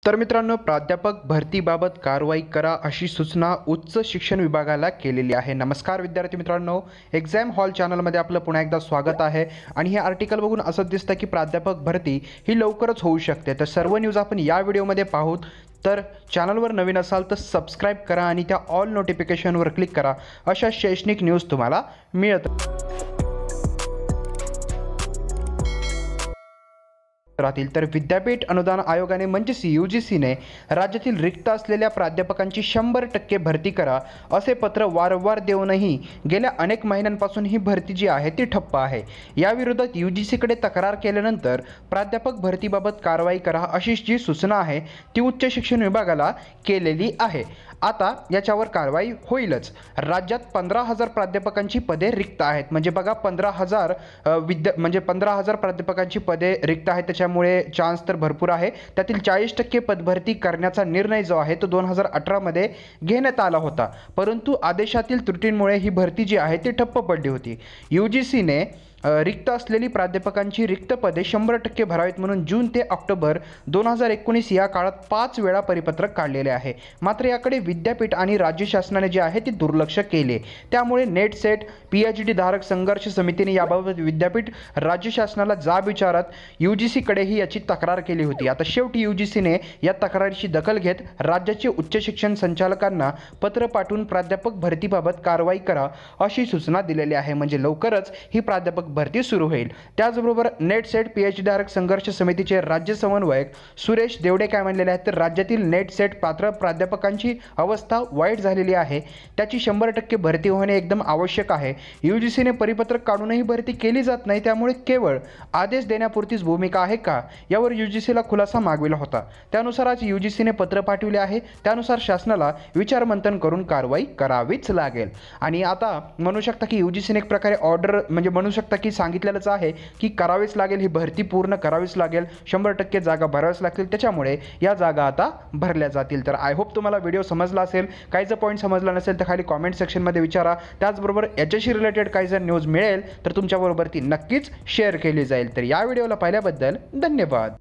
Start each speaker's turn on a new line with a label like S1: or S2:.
S1: तर मित्रांनो, प्राध्यापक भरतीबाबत कारवाई करा अशी सूचना उच्च शिक्षण विभागाला केलेली आहे। नमस्कार विद्यार्थी मित्रांनो, एक्झाम हॉल चॅनलमध्ये आपलं पुन्हा एकदा स्वागत आहे। आणि हे आर्टिकल बघून असं दिसतं की प्राध्यापक भरती ही लवकरच होऊ शकते। तर सर्व न्यूज आपण या व्हिडिओमध्ये पाहूत। तर चॅनलवर नवीन असाल तर सबस्क्राईब करा आणि त्या ऑल नोटिफिकेशनवर क्लिक करा, अशा शैक्षणिक न्यूज तुम्हाला मिळत राहतील। तर विद्यापीठ अनुदान आयोगाने म्हणजेच UGCने राज्यातील रिक्त असलेल्या प्राध्यापकांची 100% भरती करा असे पत्र वारंवार देऊनही गेल्या अनेक महिन्यांपासून ही भरती जी आहे ती ठप्प आहे। याविरोधात UGCकडे तक्रार केल्यानंतर प्राध्यापक भरतीबाबत कारवाई करा अशी जी सूचना आहे ती उच्च शिक्षण विभागाला केलेली आहे। आता याच्यावर कारवाई होईलच। राज्यात 15,000 प्राध्यापकांची पदे रिक्त आहेत। म्हणजे बघा, 15,000 15,000 प्राध्यापकांची पदे रिक्त आहेत, त्यामुळे चान्स तर भरपूर आहे। त्यातील 40% पदभरती करण्याचा निर्णय जो आहे तो 2018 मध्ये घेण्यात आला होता, परंतु आदेशातील त्रुटींमुळे ही भरती जी आहे ती ठप्प पडली होती। UGCने रिक्त असलेली प्राध्यापकांची रिक्त पदे 100% भरावीत म्हणून जून ते ऑक्टोबर 2019 या काळात 5 वेळा परिपत्रक काढलेले आहे। मात्र याकडे विद्यापीठ आणि राज्य शासनाने जे आहे ते दुर्लक्ष केले। त्यामुळे नेट सेट PhD धारक संघर्ष समितीने याबाबत विद्यापीठ राज्य शासनाला जाब विचारत UGCकडेही याची तक्रार केली होती। आता शेवटी UGCने या तक्रारीची दखल घेत राज्याचे उच्च शिक्षण संचालकांना पत्र पाठवून प्राध्यापक भरतीबाबत कारवाई करा अशी सूचना दिलेली आहे। म्हणजे लवकरच ही प्राध्यापक भरती सुरू होईल। त्याचबरोबर नेट सेट PhD धारक संघर्ष समितीचे राज्य समन्वयक सुरेश देवडे काय म्हणलेले आहेत, तर राज्यातील नेट सेट पात्र प्राध्यापकांची अवस्था वाईट झालेली आहे, त्याची 100% भरती होणे एकदम आवश्यक आहे। UGCने परिपत्रक काढूनही भरती केली जात नाही, त्यामुळे केवळ आदेश देण्यापुरतीच भूमिका आहे का, यावर UGCला खुलासा मागविला होता। त्यानुसार आज UGCने पत्र पाठविले आहे। त्यानुसार शासनाला विचारमंथन करून कारवाई करावीच लागेल। आणि आता म्हणू शकता की UGCने एक प्रकारे ऑर्डर म्हणू शकता की सांगितलेलंच आहे की करावीच लागेल, ही भरती पूर्ण करावीच लागेल, 100% जागा भराव्याच लागतील, त्याच्यामुळे या जागा आता भरल्या जातील। तर आय होप तुम्हाला व्हिडिओ समजला असेल। काही जर पॉईंट समजला नसेल तर खाली कॉमेंट सेक्शनमध्ये विचारा। त्याचबरोबर याच्याशी रिलेटेड काही जर न्यूज मिळेल तर तुमच्याबरोबर ती नक्कीच शेअर केली जाईल। तर या व्हिडिओला पाहिल्याबद्दल धन्यवाद।